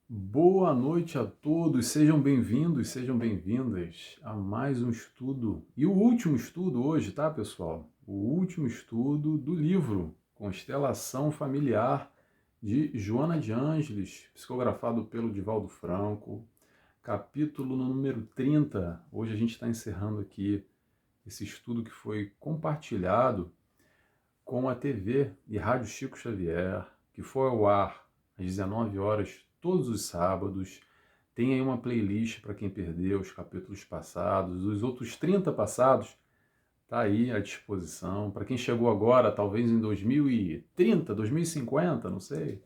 Boa noite a todos, sejam bem-vindos, sejam bem-vindas a mais um estudo. E o último estudo hoje, tá, pessoal? O último estudo do livro Constelação Familiar de Joana de Ângeles, psicografado pelo Divaldo Franco, capítulo número 30. Hoje a gente está encerrando aqui esse estudo que foi compartilhado com a TV e Rádio Chico Xavier, que foi ao ar às 19 horas todos os sábados. Tem aí uma playlist para quem perdeu os capítulos passados, os outros 30 passados, tá aí à disposição. Para quem chegou agora, talvez em 2030, 2050, não sei.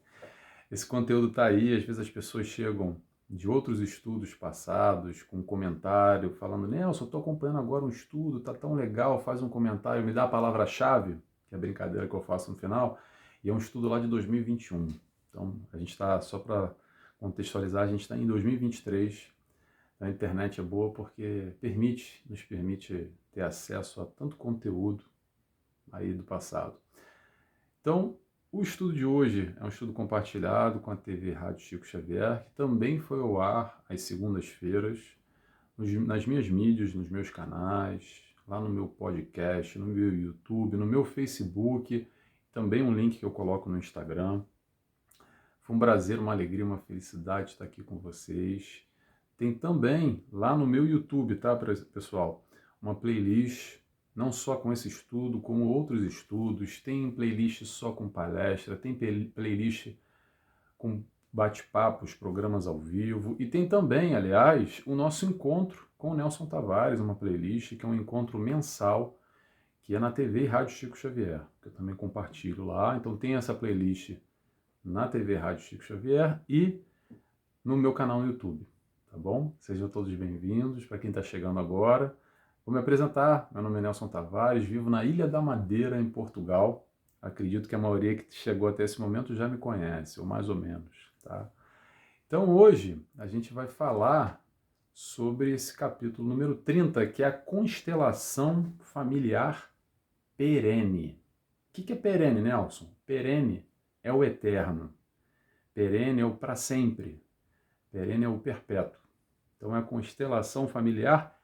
Esse conteúdo tá aí, às vezes as pessoas chegam de outros estudos passados, com um comentário, falando, Nelson, estou acompanhando agora um estudo, tá tão legal, faz um comentário, me dá a palavra-chave, que é a brincadeira que eu faço no final, e é um estudo lá de 2021. Então, a gente está, só para contextualizar, a gente está em 2023, a internet é boa porque nos permite ter acesso a tanto conteúdo aí do passado. Então, o estudo de hoje é um estudo compartilhado com a TV Rádio Chico Xavier, que também foi ao ar às segundas-feiras, nas minhas mídias, nos meus canais, lá no meu podcast, no meu YouTube, no meu Facebook, também um link que eu coloco no Instagram. Foi um prazer, uma alegria, uma felicidade estar aqui com vocês. Tem também lá no meu YouTube, tá, pessoal? Uma playlist, não só com esse estudo, como outros estudos. Tem playlist só com palestra, tem playlist com bate-papos, programas ao vivo. E tem também, aliás, o nosso encontro com o Nelson Tavares, uma playlist que é um encontro mensal, que é na TV e Rádio Chico Xavier, que eu também compartilho lá. Então tem essa playlist na TV Rádio Chico Xavier e no meu canal no YouTube, tá bom? Sejam todos bem-vindos. Para quem está chegando agora, vou me apresentar. Meu nome é Nelson Tavares, vivo na Ilha da Madeira, em Portugal. Acredito que a maioria que chegou até esse momento já me conhece, ou mais ou menos, tá? Então hoje a gente vai falar sobre esse capítulo número 30, que é a constelação familiar perene. O que é perene, Nelson? Perene é o eterno. Perene é o para sempre. Perene é o perpétuo. Então é a constelação familiar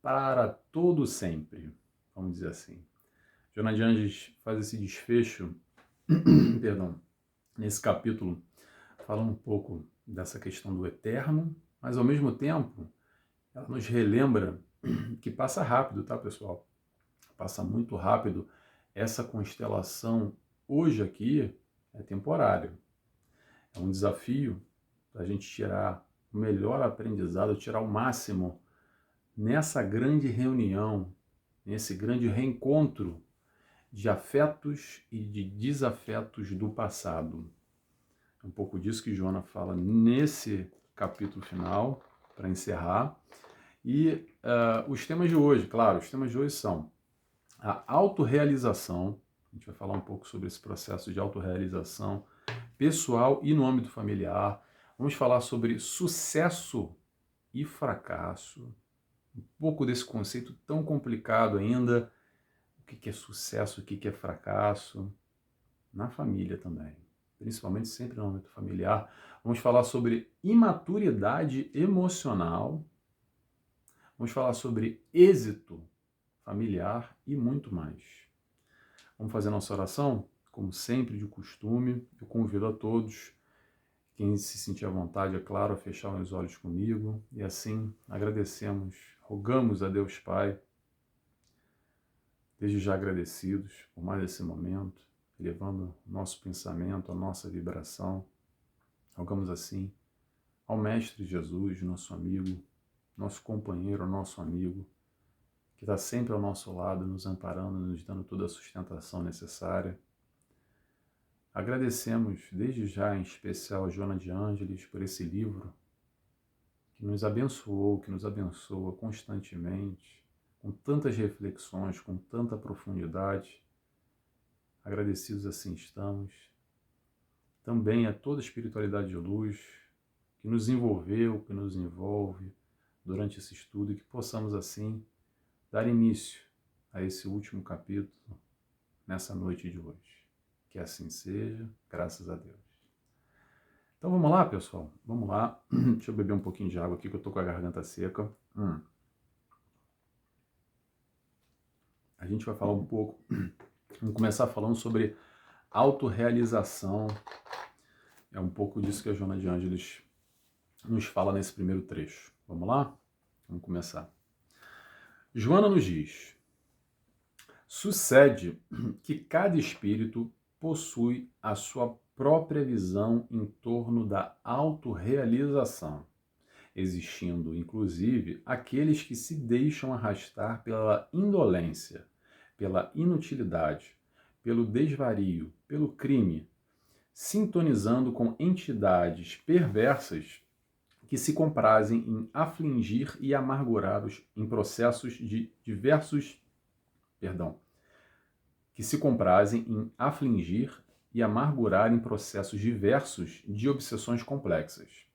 para todo sempre, vamos dizer assim. Joana de Anjos faz esse desfecho, perdão, nesse capítulo, falando um pouco dessa questão do eterno, mas ao mesmo tempo ela nos relembra que passa rápido, tá, pessoal? Passa muito rápido. Essa constelação hoje aqui é temporário. É um desafio para a gente tirar o melhor aprendizado, tirar o máximo nessa grande reunião, nesse grande reencontro de afetos e de desafetos do passado. É um pouco disso que Joana fala nesse capítulo final, para encerrar. E os temas de hoje, claro, os temas de hoje são a autorrealização, a gente vai falar um pouco sobre esse processo de autorrealização pessoal e no âmbito familiar. Vamos falar sobre sucesso e fracasso, um pouco desse conceito tão complicado ainda, o que é sucesso, o que é fracasso, na família também, principalmente sempre no âmbito familiar. Vamos falar sobre imaturidade emocional, vamos falar sobre êxito familiar e muito mais. Vamos fazer nossa oração? Como sempre, de costume, eu convido a todos, quem se sentir à vontade, é claro, a fechar os olhos comigo e assim agradecemos, rogamos a Deus Pai, desde já agradecidos por mais esse momento, elevando nosso pensamento, a nossa vibração. Rogamos assim ao Mestre Jesus, nosso amigo, nosso companheiro, nosso amigo, que está sempre ao nosso lado, nos amparando, nos dando toda a sustentação necessária. Agradecemos desde já, em especial, a Joana de Ângeles por esse livro que nos abençoou, que nos abençoa constantemente, com tantas reflexões, com tanta profundidade. Agradecidos assim estamos. Também a toda a espiritualidade de luz que nos envolveu, que nos envolve durante esse estudo e que possamos assim dar início a esse último capítulo nessa noite de hoje. Que assim seja, graças a Deus. Então vamos lá, pessoal? Vamos lá. Deixa eu beber um pouquinho de água aqui que eu tô com a garganta seca. A gente vai falar um pouco, vamos começar falando sobre autorrealização. É um pouco disso que a Joana de Ângeles nos fala nesse primeiro trecho. Vamos lá? Vamos começar. Joana nos diz: sucede que cada espírito possui a sua própria visão em torno da autorrealização, existindo, inclusive, aqueles que se deixam arrastar pela indolência, pela inutilidade, pelo desvario, pelo crime, sintonizando com entidades perversas que se comprazem em afligir e amargurar em processos de diversos, que se comprazem em afligir e amargurar em processos diversos de obsessões complexas.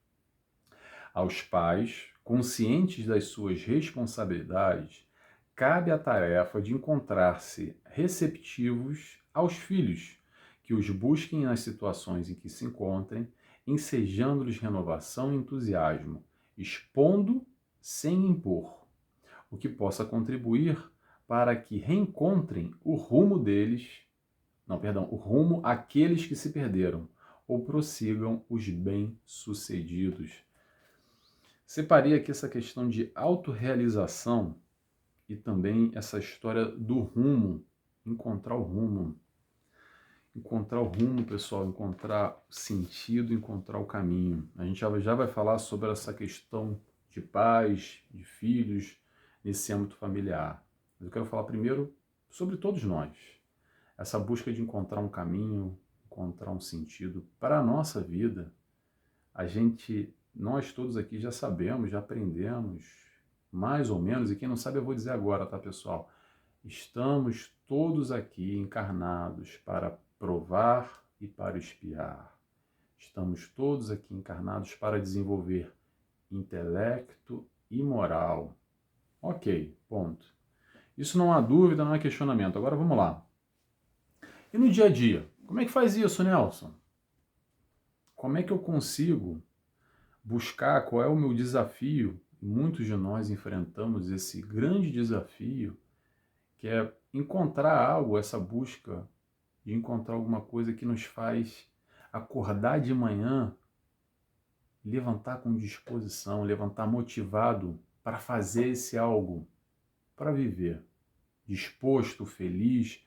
Aos pais, conscientes das suas responsabilidades, cabe a tarefa de encontrar-se receptivos aos filhos, que os busquem nas situações em que se encontrem, ensejando-lhes renovação e entusiasmo, expondo sem impor, o que possa contribuir para que reencontrem o rumo o rumo àqueles que se perderam, ou prossigam os bem-sucedidos. Separei aqui essa questão de autorrealização e também essa história do rumo, encontrar o rumo. Encontrar o rumo, pessoal, encontrar o sentido, encontrar o caminho. A gente já vai falar sobre essa questão de pais, de filhos, nesse âmbito familiar. Mas eu quero falar primeiro sobre todos nós. Essa busca de encontrar um caminho, encontrar um sentido para a nossa vida. Nós todos aqui já sabemos, já aprendemos, mais ou menos, e quem não sabe eu vou dizer agora, tá, pessoal? Estamos todos aqui encarnados para provar e para expiar. Estamos todos aqui encarnados para desenvolver intelecto e moral. Ok, ponto. Isso não há dúvida, não há questionamento. Agora vamos lá. E no dia a dia? Como é que faz isso, Nelson? Como é que eu consigo buscar qual é o meu desafio? Muitos de nós enfrentamos esse grande desafio, que é encontrar algo, essa busca de encontrar alguma coisa que nos faz acordar de manhã, levantar com disposição, levantar motivado para fazer esse algo, para viver, disposto, feliz,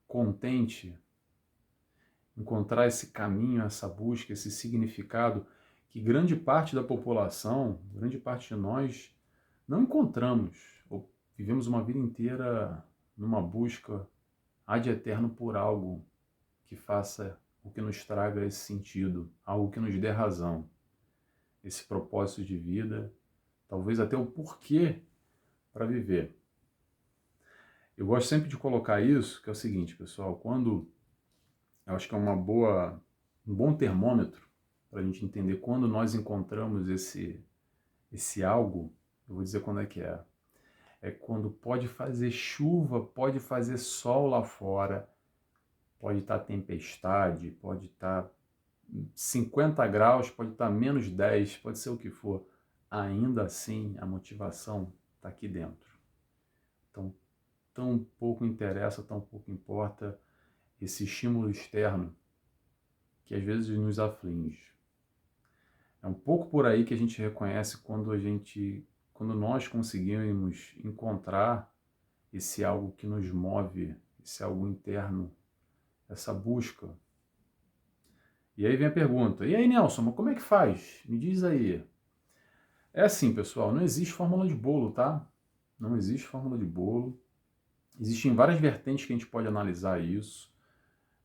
contente, encontrar esse caminho, essa busca, esse significado que grande parte da população, grande parte de nós não encontramos, ou vivemos uma vida inteira numa busca ad eterno por algo que faça o que nos traga esse sentido, algo que nos dê razão, esse propósito de vida, talvez até o porquê para viver. Eu gosto sempre de colocar isso, que é o seguinte, pessoal, eu acho que é um bom termômetro para a gente entender quando nós encontramos esse algo, eu vou dizer quando é que é. É quando pode fazer chuva, pode fazer sol lá fora, pode estar tempestade, pode estar 50 graus, pode estar menos 10, pode ser o que for. Ainda assim, a motivação está aqui dentro. Então, tão pouco interessa, tão pouco importa esse estímulo externo que às vezes nos aflige. É um pouco por aí que a gente reconhece quando nós conseguimos encontrar esse algo que nos move, esse algo interno, essa busca. E aí vem a pergunta, e aí, Nelson, mas como é que faz? Me diz aí. É assim, pessoal, não existe fórmula de bolo, tá? Não existe fórmula de bolo. Existem várias vertentes que a gente pode analisar isso,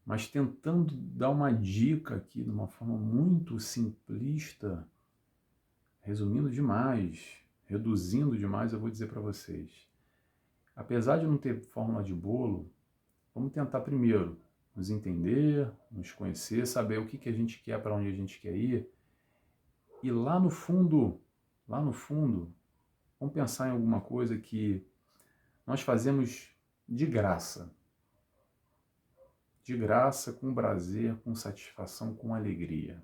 mas tentando dar uma dica aqui de uma forma muito simplista, resumindo demais, reduzindo demais, eu vou dizer para vocês. Apesar de não ter fórmula de bolo, vamos tentar primeiro nos entender, nos conhecer, saber o que a gente quer, para onde a gente quer ir. E lá no fundo, vamos pensar em alguma coisa que nós fazemos de graça, com prazer, com satisfação, com alegria.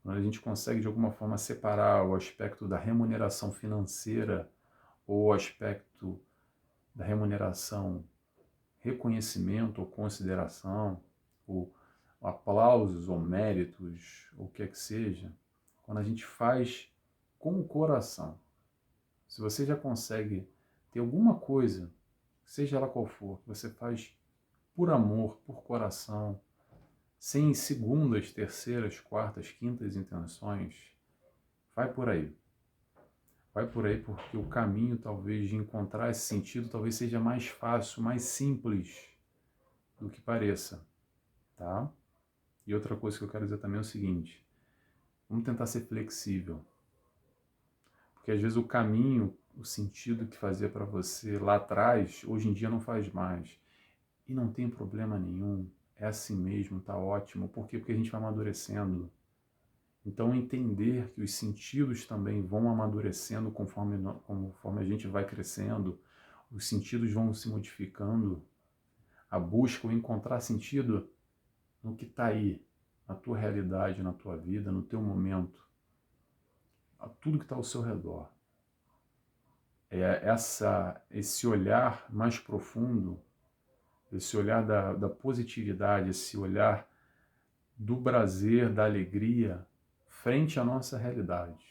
quando a gente consegue de alguma forma separar o aspecto da remuneração financeira ou o aspecto da remuneração, reconhecimento ou consideração, ou aplausos ou méritos, ou o que é que seja, quando a gente faz com o coração. Se você já consegue ter alguma coisa, seja ela qual for, que você faz por amor, por coração, sem segundas, terceiras, quartas, quintas intenções, vai por aí. Vai por aí porque o caminho, talvez, de encontrar esse sentido, talvez seja mais fácil, mais simples do que pareça, tá? E outra coisa que eu quero dizer também é o seguinte, vamos tentar ser flexível. Porque às vezes o caminho, o sentido que fazia para você lá atrás, hoje em dia não faz mais. E não tem problema nenhum, é assim mesmo, tá ótimo. Por quê? Porque a gente vai amadurecendo. Então entender que os sentidos também vão amadurecendo conforme a gente vai crescendo, os sentidos vão se modificando, a busca, o encontrar sentido no que está aí, na tua realidade, na tua vida, no teu momento, a tudo que está ao seu redor. É esse olhar mais profundo, esse olhar da positividade, esse olhar do prazer, da alegria, frente à nossa realidade.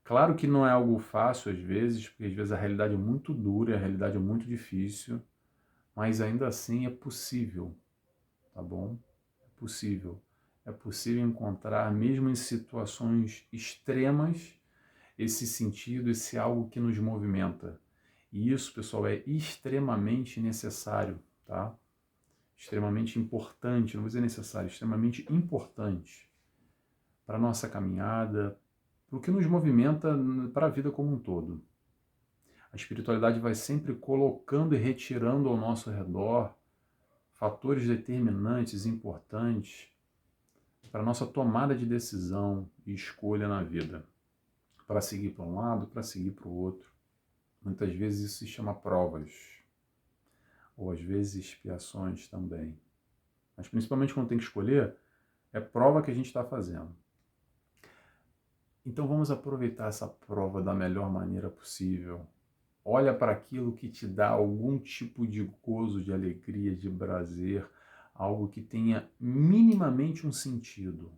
Claro que não é algo fácil às vezes, porque às vezes a realidade é muito dura, a realidade é muito difícil, mas ainda assim é possível, tá bom? É possível. É possível encontrar, mesmo em situações extremas, esse sentido, esse algo que nos movimenta. E isso, pessoal, é extremamente necessário, tá? Extremamente importante, não vou dizer necessário, extremamente importante para a nossa caminhada, para o que nos movimenta para a vida como um todo. A espiritualidade vai sempre colocando e retirando ao nosso redor fatores determinantes, importantes, para a nossa tomada de decisão e escolha na vida. Para seguir para um lado, para seguir para o outro. Muitas vezes isso se chama provas, ou às vezes expiações também. Mas principalmente quando tem que escolher, é prova que a gente está fazendo. Então vamos aproveitar essa prova da melhor maneira possível. Olha para aquilo que te dá algum tipo de gozo, de alegria, de prazer, algo que tenha minimamente um sentido.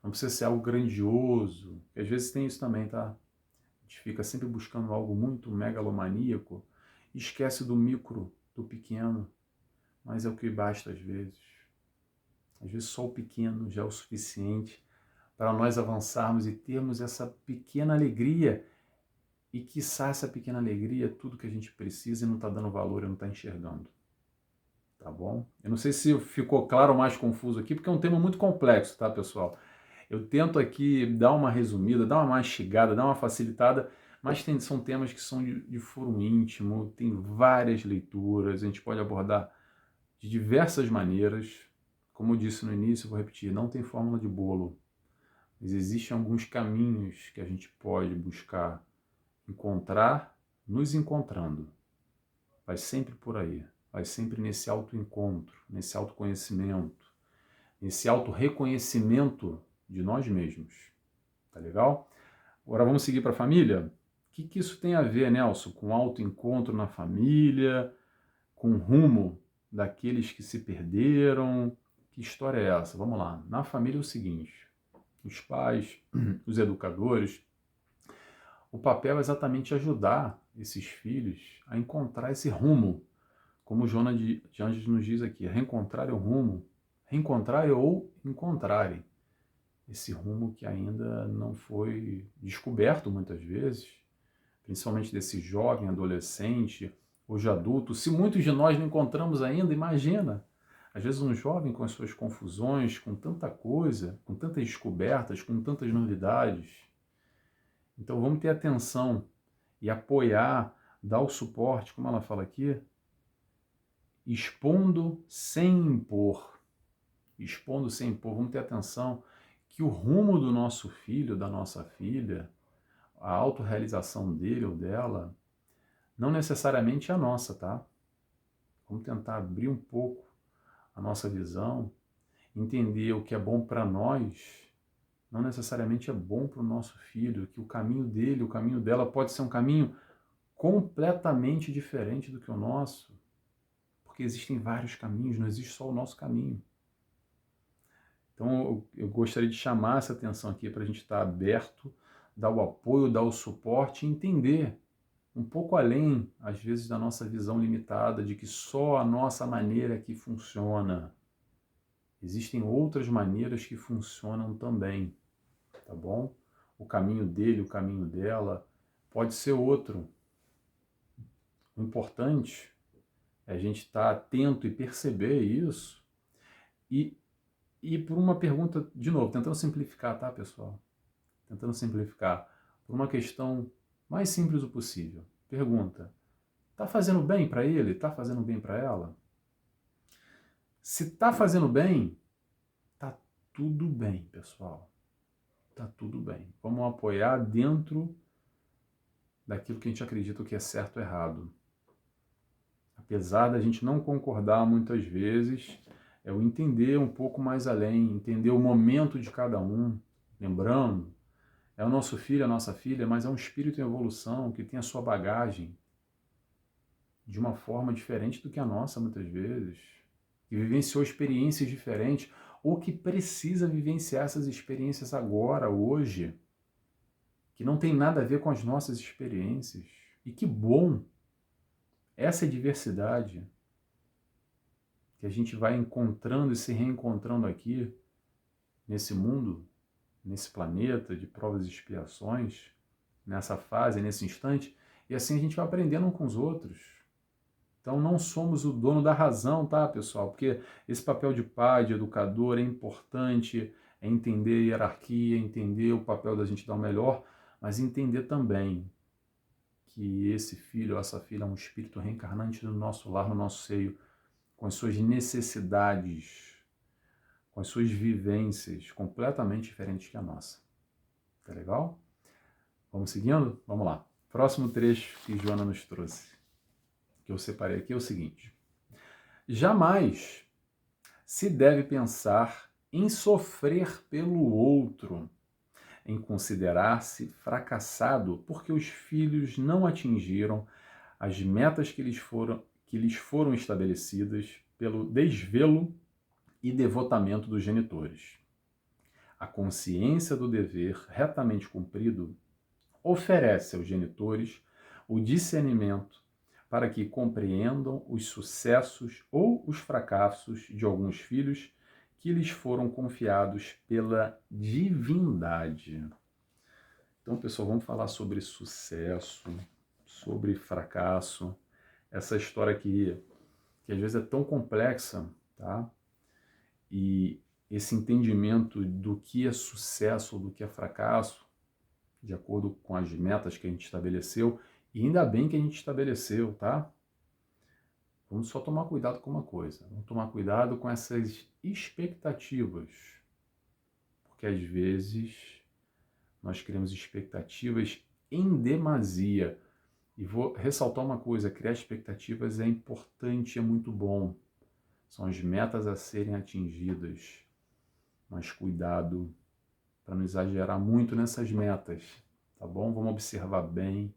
Não precisa ser algo grandioso, que às vezes tem isso também, tá? A gente fica sempre buscando algo muito megalomaníaco e esquece do micro, do pequeno, mas é o que basta às vezes. Às vezes só o pequeno já é o suficiente para nós avançarmos e termos essa pequena alegria. E quiçá essa pequena alegria é tudo que a gente precisa e não está dando valor e não está enxergando. Tá bom? Eu não sei se ficou claro ou mais confuso aqui, porque é um tema muito complexo, tá, pessoal? Eu tento aqui dar uma resumida, dar uma mastigada, dar uma facilitada, mas são temas que são de foro íntimo, tem várias leituras, a gente pode abordar de diversas maneiras. Como eu disse no início, eu vou repetir, não tem fórmula de bolo, mas existem alguns caminhos que a gente pode buscar encontrar, nos encontrando. Vai sempre por aí, vai sempre nesse autoencontro, nesse autoconhecimento, nesse autorreconhecimento de nós mesmos. Tá legal? Agora vamos seguir para a família? O que isso tem a ver, Nelson, com autoencontro na família, com o rumo daqueles que se perderam? Que história é essa? Vamos lá. Na família é o seguinte, os pais, os educadores, o papel é exatamente ajudar esses filhos a encontrar esse rumo, como Joana de Anjos nos diz aqui, reencontrar o rumo, reencontrar ou encontrarem esse rumo que ainda não foi descoberto muitas vezes, principalmente desse jovem, adolescente, hoje adulto. Se muitos de nós não encontramos ainda, imagina, às vezes um jovem com as suas confusões, com tanta coisa, com tantas descobertas, com tantas novidades. Então vamos ter atenção e apoiar, dar o suporte, como ela fala aqui, expondo sem impor. Expondo sem impor, vamos ter atenção que o rumo do nosso filho, da nossa filha, a autorrealização dele ou dela, não necessariamente é a nossa, tá? Vamos tentar abrir um pouco a nossa visão, entender o que é bom para nós não necessariamente é bom para o nosso filho, que o caminho dele, o caminho dela pode ser um caminho completamente diferente do que o nosso, porque existem vários caminhos, não existe só o nosso caminho. Então eu gostaria de chamar essa atenção aqui para a gente estar aberto, dar o apoio, dar o suporte e entender um pouco além, às vezes, da nossa visão limitada, de que só a nossa maneira que funciona. Existem outras maneiras que funcionam também, tá bom? O caminho dele, o caminho dela, pode ser outro. O importante é a gente estar atento e perceber isso e por uma pergunta, de novo, tentando simplificar, tá, pessoal? Tentando simplificar, por uma questão mais simples o possível. Pergunta: tá fazendo bem para ele? Tá fazendo bem para ela? Se tá fazendo bem, tá tudo bem, pessoal. Tá tudo bem. Vamos apoiar dentro daquilo que a gente acredita que é certo ou errado. Apesar da gente não concordar muitas vezes, é o entender um pouco mais além, entender o momento de cada um. Lembrando, é o nosso filho, a nossa filha, mas é um espírito em evolução que tem a sua bagagem de uma forma diferente do que a nossa, muitas vezes, que vivenciou experiências diferentes, ou que precisa vivenciar essas experiências agora, hoje, que não tem nada a ver com as nossas experiências. E que bom! Essa é diversidade que a gente vai encontrando e se reencontrando aqui, nesse mundo, nesse planeta de provas e expiações, nessa fase, nesse instante, e assim a gente vai aprendendo um com os outros. Então não somos o dono da razão, tá, pessoal? Porque esse papel de pai, de educador é importante, é entender a hierarquia, entender o papel da gente dar o melhor, mas entender também que esse filho ou essa filha é um espírito reencarnante no nosso lar, no nosso seio, com as suas necessidades, com as suas vivências completamente diferentes que a nossa. Tá legal? Vamos seguindo? Vamos lá. Próximo trecho que Joana nos trouxe, que eu separei aqui, é o seguinte: jamais se deve pensar em sofrer pelo outro, em considerar-se fracassado porque os filhos não atingiram as metas que lhes foram estabelecidas pelo desvelo e devotamento dos genitores. A consciência do dever retamente cumprido oferece aos genitores o discernimento para que compreendam os sucessos ou os fracassos de alguns filhos que lhes foram confiados pela divindade. Então, pessoal, vamos falar sobre sucesso, sobre fracasso, essa história que às vezes é tão complexa, tá? E esse entendimento do que é sucesso ou do que é fracasso, de acordo com as metas que a gente estabeleceu, e ainda bem que a gente estabeleceu, tá? Vamos só tomar cuidado com uma coisa, vamos tomar cuidado com essas expectativas, porque às vezes nós criamos expectativas em demasia. E vou ressaltar uma coisa: criar expectativas é importante, é muito bom. São as metas a serem atingidas. Mas cuidado para não exagerar muito nessas metas, tá bom? Vamos observar bem,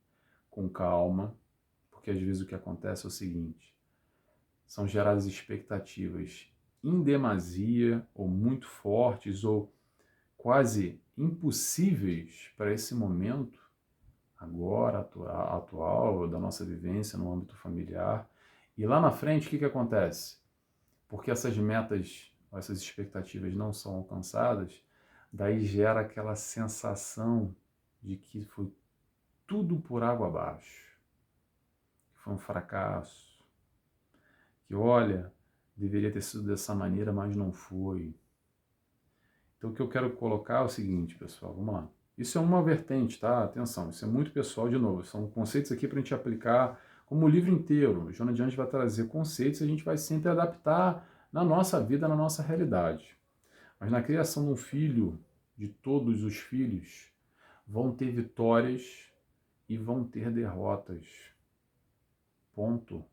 com calma, porque às vezes o que acontece é o seguinte: são geradas expectativas em demasia, ou muito fortes, ou quase impossíveis para esse momento, agora, atual, da nossa vivência no âmbito familiar. E lá na frente, o que acontece? Porque essas metas, essas expectativas não são alcançadas, daí gera aquela sensação de que foi tudo por água abaixo, que foi um fracasso, que olha, deveria ter sido dessa maneira, mas não foi. Então o que eu quero colocar é o seguinte, pessoal, vamos lá. Isso é uma vertente, tá? Atenção, isso é muito pessoal, de novo, são conceitos aqui para a gente aplicar como o livro inteiro. O Joana de Anjos vai trazer conceitos e a gente vai sempre adaptar na nossa vida, na nossa realidade. Mas na criação de um filho, de todos os filhos, vão ter vitórias e vão ter derrotas. Ponto.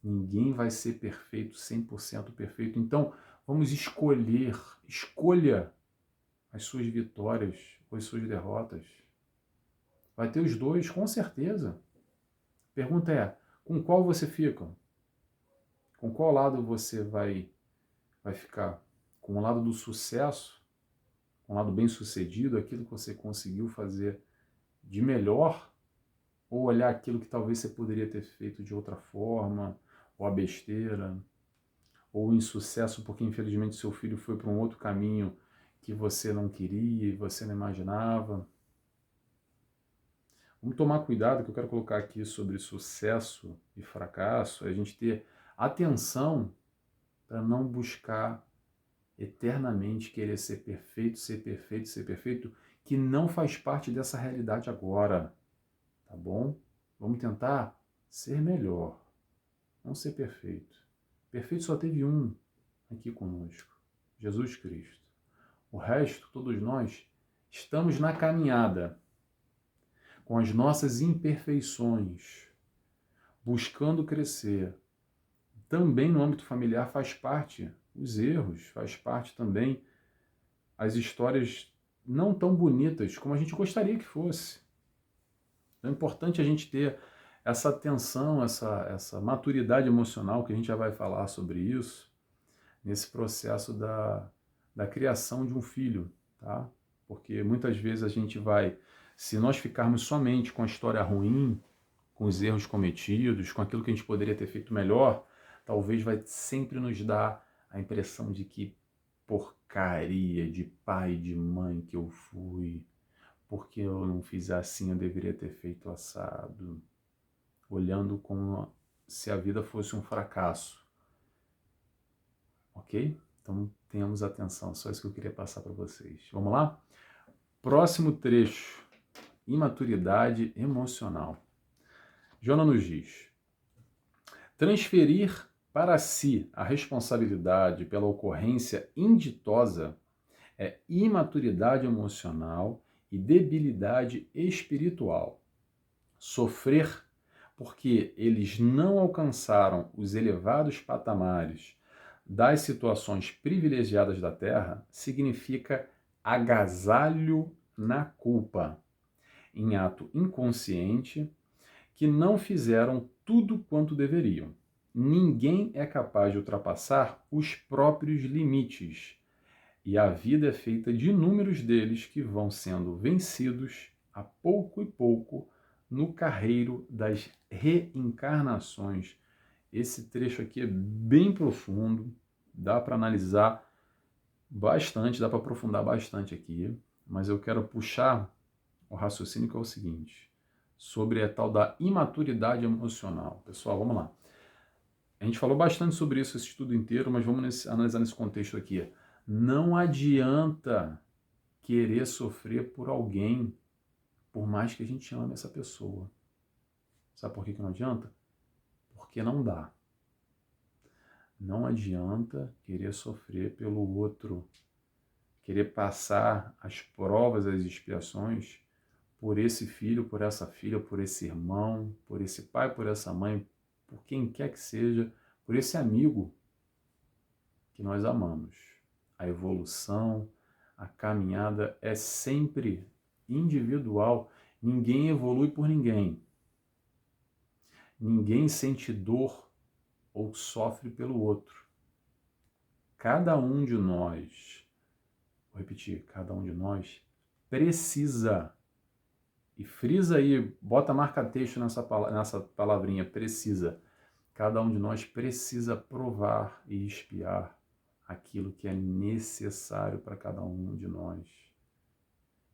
Ninguém vai ser perfeito, 100% perfeito. Então, vamos escolher, escolha as suas vitórias ou as suas derrotas. Vai ter os dois, com certeza. A pergunta é, com qual você fica? Com qual lado você vai ficar? Com o lado do sucesso? Com o lado bem-sucedido, aquilo que você conseguiu fazer de melhor? Ou olhar aquilo que talvez você poderia ter feito de outra forma, ou a besteira, ou o insucesso porque infelizmente seu filho foi para um outro caminho que você não queria e você não imaginava? Vamos tomar cuidado, que eu quero colocar aqui sobre sucesso e fracasso, é a gente ter atenção para não buscar eternamente querer ser perfeito, ser perfeito, ser perfeito, que não faz parte dessa realidade agora, tá bom? Vamos tentar ser melhor, não ser perfeito. Perfeito só teve um aqui conosco, Jesus Cristo. O resto, todos nós, estamos na caminhada, com as nossas imperfeições, buscando crescer. Também no âmbito familiar faz parte os erros, faz parte também as histórias não tão bonitas como a gente gostaria que fosse. Então é importante a gente ter essa atenção, essa maturidade emocional, que a gente já vai falar sobre isso, nesse processo da criação de um filho, tá? Porque muitas vezes a gente vai, se nós ficarmos somente com a história ruim, com os erros cometidos, com aquilo que a gente poderia ter feito melhor, talvez vai sempre nos dar a impressão de que porcaria de pai e de mãe que eu fui, porque eu não fiz assim, eu deveria ter feito assado, olhando como se a vida fosse um fracasso, ok? Então tenhamos atenção, só isso que eu queria passar para vocês. Vamos lá? Próximo trecho, imaturidade emocional. Jonas nos diz: transferir para si a responsabilidade pela ocorrência inditosa é imaturidade emocional e debilidade espiritual. Sofrer porque eles não alcançaram os elevados patamares das situações privilegiadas da Terra significa agasalho na culpa, em ato inconsciente, que não fizeram tudo quanto deveriam. Ninguém é capaz de ultrapassar os próprios limites, e a vida é feita de inúmeros deles que vão sendo vencidos a pouco e pouco no carreiro das reencarnações. Esse trecho aqui é bem profundo, dá para analisar bastante, dá para aprofundar bastante aqui, mas eu quero puxar o raciocínio que é o seguinte, sobre a tal da imaturidade emocional. Pessoal, vamos lá. A gente falou bastante sobre isso esse estudo inteiro, mas vamos analisar nesse contexto aqui. Não adianta querer sofrer por alguém, por mais que a gente ame essa pessoa. Sabe por que não adianta? Porque não dá. Não adianta querer sofrer pelo outro, querer passar as provas, as expiações por esse filho, por essa filha, por esse irmão, por esse pai, por essa mãe, por quem quer que seja, por esse amigo que nós amamos. A evolução, a caminhada é sempre individual. Ninguém evolui por ninguém. Ninguém sente dor ou sofre pelo outro. Cada um de nós, vou repetir, cada um de nós precisa, e frisa aí, bota marca-texto nessa palavrinha, precisa. Cada um de nós precisa provar e expiar aquilo que é necessário para cada um de nós.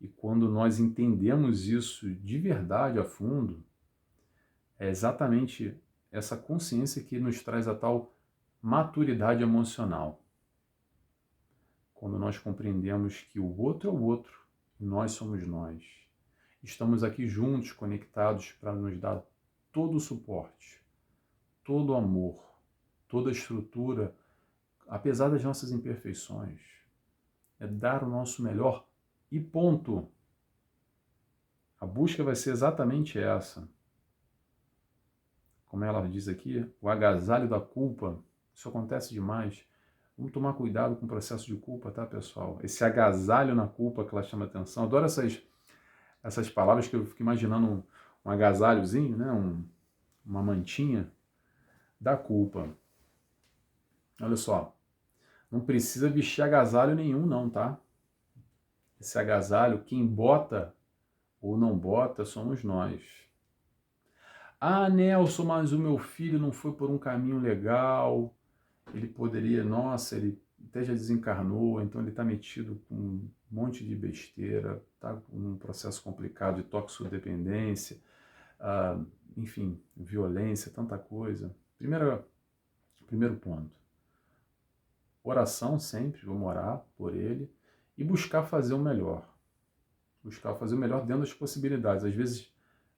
E quando nós entendemos isso de verdade, a fundo, é exatamente essa consciência que nos traz a tal maturidade emocional. Quando nós compreendemos que o outro é o outro e nós somos nós. Estamos aqui juntos, conectados, para nos dar todo o suporte, todo o amor, toda a estrutura, apesar das nossas imperfeições. É dar o nosso melhor e ponto. A busca vai ser exatamente essa. Como ela diz aqui, o agasalho da culpa, isso acontece demais. Vamos tomar cuidado com o processo de culpa, tá, pessoal? Esse agasalho na culpa que ela chama atenção. Adoro essas palavras que eu fico imaginando um agasalhozinho, né? Uma mantinha da culpa. Olha só, não precisa vestir agasalho nenhum não, tá? Esse agasalho, quem bota ou não bota, somos nós. Ah, Nelson, mas o meu filho não foi por um caminho legal, ele poderia, nossa, ele até já desencarnou, então ele está metido com um monte de besteira, está com um processo complicado de toxicodependência, enfim, violência, tanta coisa. Primeiro ponto, oração sempre, vamos orar por ele e buscar fazer o melhor. Buscar fazer o melhor dentro das possibilidades. Às vezes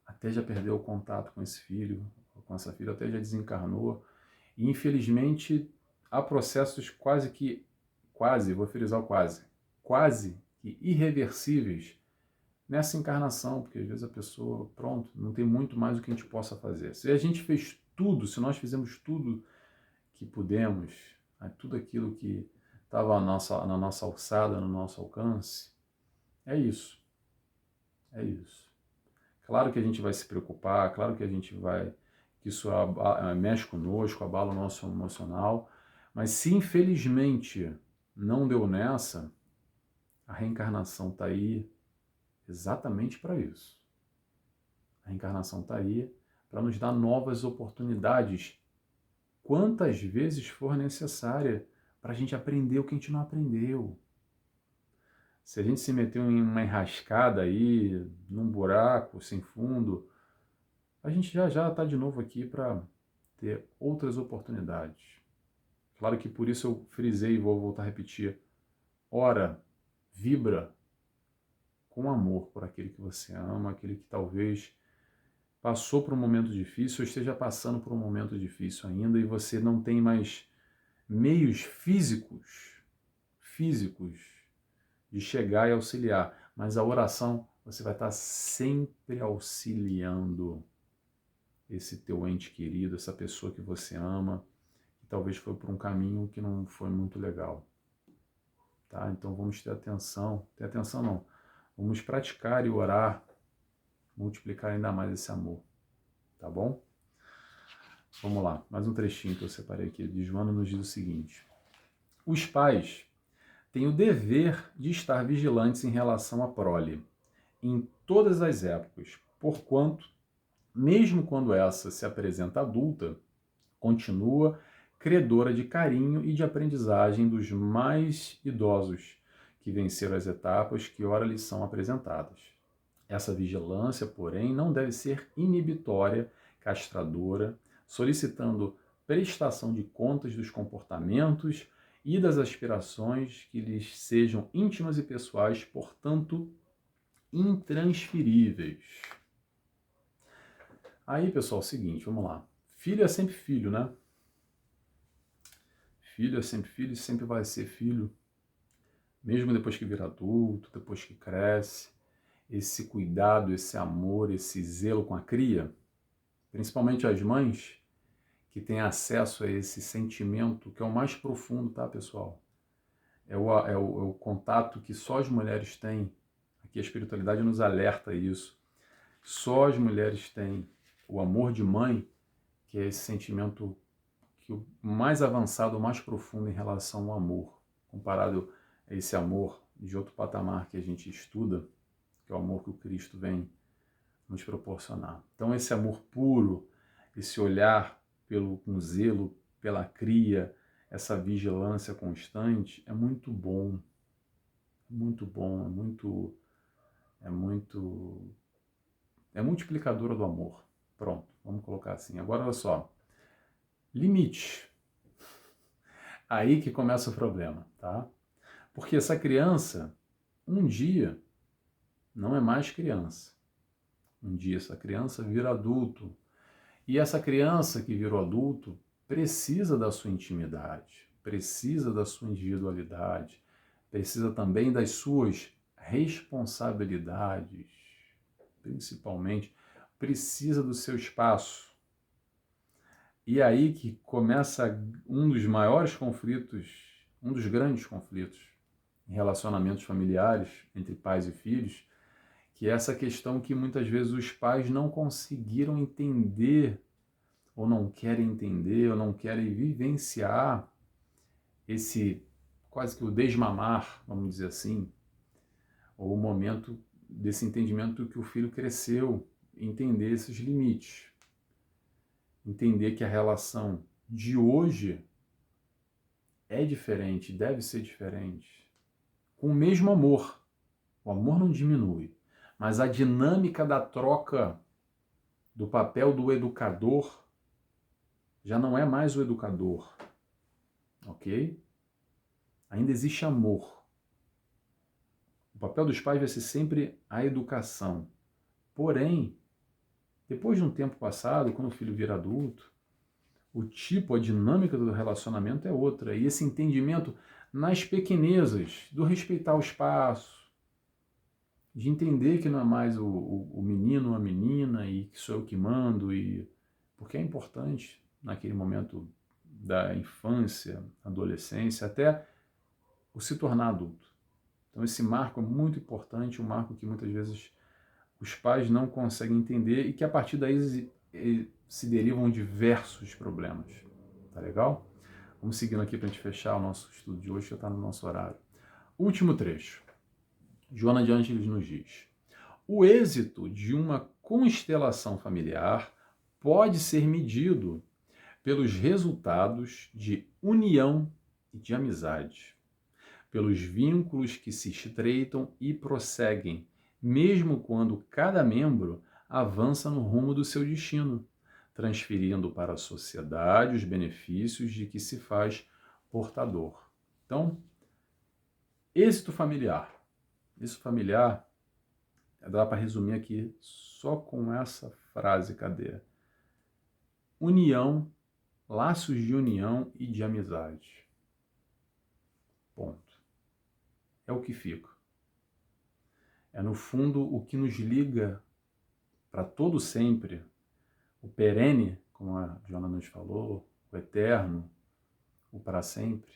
até já perdeu o contato com esse filho, com essa filha, até já desencarnou. E infelizmente há processos vou frisar o quase que irreversíveis nessa encarnação, porque às vezes a pessoa, pronto, não tem muito mais o que a gente possa fazer. Se a gente fez tudo, se nós fizemos tudo que pudemos, tudo aquilo que estava na nossa alçada, no nosso alcance, é isso. É isso. Claro que a gente vai se preocupar, claro que a gente vai, que isso mexe conosco, abala o nosso emocional, mas se infelizmente não deu nessa, a reencarnação está aí exatamente para isso. A reencarnação está aí para nos dar novas oportunidades, quantas vezes for necessária, para a gente aprender o que a gente não aprendeu. Se a gente se meteu em uma enrascada aí, num buraco sem fundo, a gente já está de novo aqui para ter outras oportunidades. Claro que por isso eu frisei e vou voltar a repetir. Ora, vibra com amor por aquele que você ama, aquele que talvez passou por um momento difícil ou esteja passando por um momento difícil ainda e você não tem mais meios físicos de chegar e auxiliar. Mas a oração, você vai estar sempre auxiliando esse teu ente querido, essa pessoa que você ama, que talvez foi por um caminho que não foi muito legal. Tá? Então vamos ter atenção não, vamos praticar e orar, multiplicar ainda mais esse amor, tá bom? Vamos lá, mais um trechinho que eu separei aqui, de Joana nos diz o seguinte: os pais têm o dever de estar vigilantes em relação à prole, em todas as épocas, porquanto, mesmo quando essa se apresenta adulta, continua credora de carinho e de aprendizagem dos mais idosos, que venceram as etapas que ora lhes são apresentadas. Essa vigilância, porém, não deve ser inibitória, castradora, solicitando prestação de contas dos comportamentos e das aspirações que lhes sejam íntimas e pessoais, portanto, intransferíveis. Aí, pessoal, é o seguinte, vamos lá. Filho é sempre filho, né? Filho é sempre filho e sempre vai ser filho, mesmo depois que vira adulto, depois que cresce. Esse cuidado, esse amor, esse zelo com a cria, principalmente as mães, que têm acesso a esse sentimento que é o mais profundo, tá, pessoal? É o contato que só as mulheres têm. Aqui a espiritualidade nos alerta isso. Só as mulheres têm o amor de mãe, que é esse sentimento que o mais avançado, o mais profundo em relação ao amor, comparado a esse amor de outro patamar que a gente estuda, que é o amor que o Cristo vem nos proporcionar. Então esse amor puro, esse olhar com zelo pela cria, essa vigilância constante, é muito bom, é multiplicadora do amor. Pronto, vamos colocar assim. Agora olha só, limite. Aí que começa o problema, tá? Porque essa criança, um dia, não é mais criança. Um dia essa criança vira adulto. E essa criança que virou adulto precisa da sua intimidade, precisa da sua individualidade, precisa também das suas responsabilidades, principalmente, precisa do seu espaço. E aí que começa um dos maiores conflitos um dos grandes conflitos em relacionamentos familiares entre pais e filhos, que é essa questão que muitas vezes os pais não conseguiram entender, ou não querem entender, ou não querem vivenciar esse quase que o desmamar, vamos dizer assim, ou o momento desse entendimento que o filho cresceu, entender esses limites, entender que a relação de hoje é diferente, deve ser diferente, com o mesmo amor. O amor não diminui, mas a dinâmica da troca do papel do educador já não é mais o educador, ok? Ainda existe amor. O papel dos pais vai ser sempre a educação. Porém, depois de um tempo passado, quando o filho vira adulto, o tipo, a dinâmica do relacionamento é outra. E esse entendimento nas pequenezas, do respeitar o espaço, de entender que não é mais o menino ou a menina e que sou eu que mando, porque é importante naquele momento da infância, adolescência, até o se tornar adulto. Então esse marco é muito importante, um marco que muitas vezes os pais não conseguem entender e que a partir daí se derivam diversos problemas. Tá legal? Vamos seguindo aqui para a gente fechar o nosso estudo de hoje, que já está no nosso horário. Último trecho. Joana de Ângeles nos diz: o êxito de uma constelação familiar pode ser medido pelos resultados de união e de amizade, pelos vínculos que se estreitam e prosseguem, mesmo quando cada membro avança no rumo do seu destino, transferindo para a sociedade os benefícios de que se faz portador. Então, êxito familiar. Isso familiar dá para resumir aqui só com essa frase, cadê? União, laços de união e de amizade. Ponto. É o que fica. É, no fundo, o que nos liga para todo sempre, o perene, como a Joana nos falou, o eterno, o para sempre,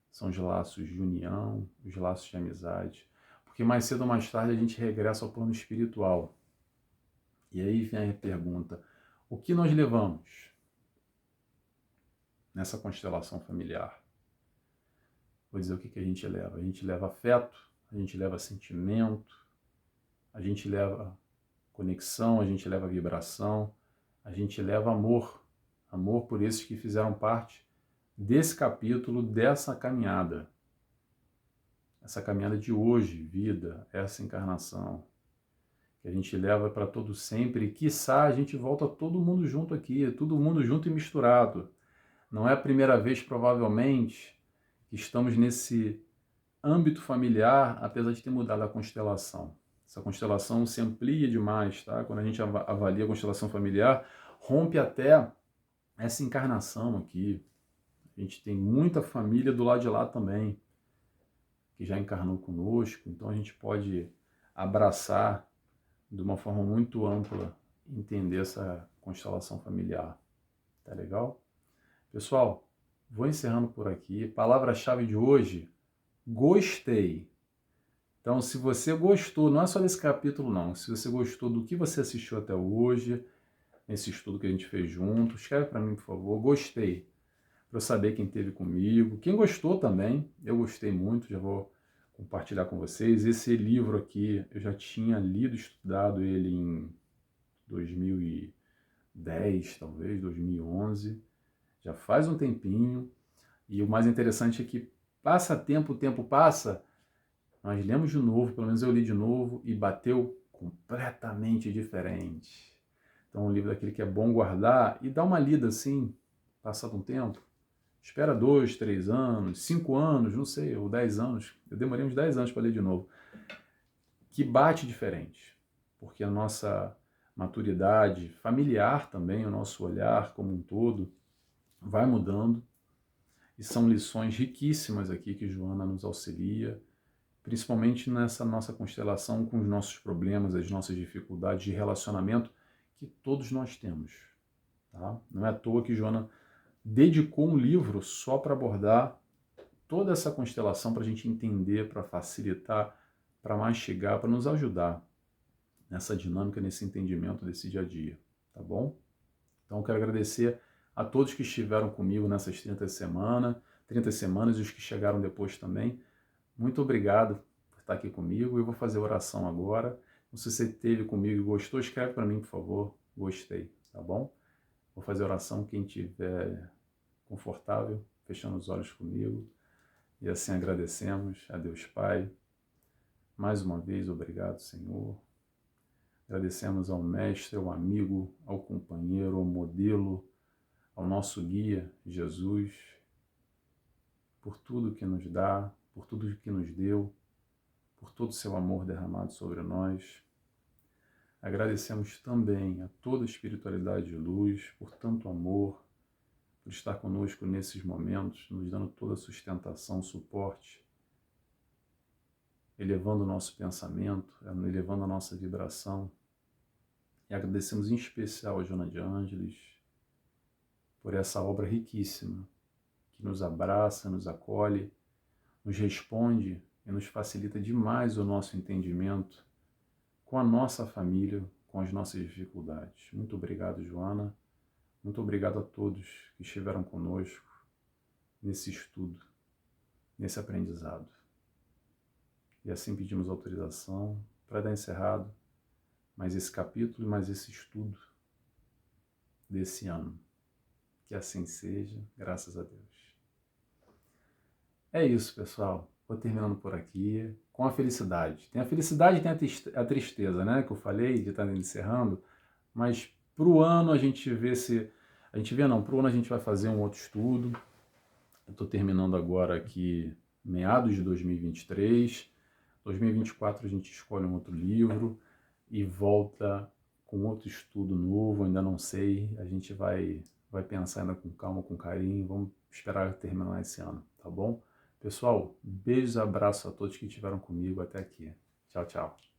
são os laços de união, os laços de amizade. Porque mais cedo ou mais tarde a gente regressa ao plano espiritual. E aí vem a pergunta: o que nós levamos nessa constelação familiar? Vou dizer o que a gente leva. A gente leva afeto, a gente leva sentimento, a gente leva conexão, a gente leva vibração, a gente leva amor. Amor por esses que fizeram parte desse capítulo, dessa caminhada. Essa caminhada de hoje, vida, essa encarnação, que a gente leva para todo sempre, e quiçá a gente volta todo mundo junto aqui, todo mundo junto e misturado. Não é a primeira vez, provavelmente, que estamos nesse âmbito familiar, apesar de ter mudado a constelação. Essa constelação se amplia demais, tá? Quando a gente avalia a constelação familiar, rompe até essa encarnação aqui. A gente tem muita família do lado de lá também, que já encarnou conosco, então a gente pode abraçar de uma forma muito ampla, entender essa constelação familiar. Tá legal? Pessoal, vou encerrando por aqui. Palavra-chave de hoje: gostei. Então, se você gostou, não é só desse capítulo não, se você gostou do que você assistiu até hoje, nesse estudo que a gente fez junto, escreve para mim, por favor, gostei, para eu saber quem esteve comigo. Quem gostou também, eu gostei muito, já vou compartilhar com vocês. Esse livro aqui, eu já tinha lido, estudado ele em 2010, talvez, 2011, já faz um tempinho, e o mais interessante é que passa tempo, o tempo passa, nós lemos de novo, pelo menos eu li de novo, e bateu completamente diferente. Então, um livro daquele que é bom guardar e dar uma lida assim, passado um tempo. Espera 2, 3 anos, 5 anos, não sei, ou 10 anos. Eu demorei uns 10 anos para ler de novo. Que bate diferente, porque a nossa maturidade familiar também, o nosso olhar como um todo, vai mudando. E são lições riquíssimas aqui que Joana nos auxilia, principalmente nessa nossa constelação com os nossos problemas, as nossas dificuldades de relacionamento que todos nós temos. Tá? Não é à toa que Joana dedicou um livro só para abordar toda essa constelação para a gente entender, para facilitar, para mastigar, para nos ajudar nessa dinâmica, nesse entendimento desse dia a dia, tá bom? Então, eu quero agradecer a todos que estiveram comigo nessas 30 semanas e os que chegaram depois também. Muito obrigado por estar aqui comigo. Eu vou fazer oração agora. Se você esteve comigo e gostou, escreve para mim, por favor. Gostei, tá bom? Vou fazer oração, quem estiver confortável, fechando os olhos comigo. E assim agradecemos a Deus Pai. Mais uma vez, obrigado, Senhor. Agradecemos ao mestre, ao amigo, ao companheiro, ao modelo, ao nosso guia, Jesus, por tudo que nos dá, por tudo que nos deu, por todo o seu amor derramado sobre nós. Agradecemos também a toda a espiritualidade de luz, por tanto amor, por estar conosco nesses momentos, nos dando toda a sustentação, suporte, elevando o nosso pensamento, elevando a nossa vibração. E agradecemos em especial a Joana de Ângeles por essa obra riquíssima, que nos abraça, nos acolhe, nos responde e nos facilita demais o nosso entendimento com a nossa família, com as nossas dificuldades. Muito obrigado, Joana. Muito obrigado a todos que estiveram conosco nesse estudo, nesse aprendizado. E assim pedimos autorização para dar encerrado mais esse capítulo e mais esse estudo desse ano. Que assim seja, graças a Deus. É isso, pessoal. Vou terminando por aqui com a felicidade. Tem a felicidade e tem a tristeza, né? Que eu falei de estar encerrando. Mas para o ano a gente vê se... A gente vê não, para o ano a gente vai fazer um outro estudo. Eu estou terminando agora aqui meados de 2023. 2024 a gente escolhe um outro livro e volta com outro estudo novo, ainda não sei. A gente vai pensar ainda com calma, com carinho. Vamos esperar terminar esse ano, tá bom? Pessoal, beijos e abraços a todos que estiveram comigo até aqui. Tchau, tchau.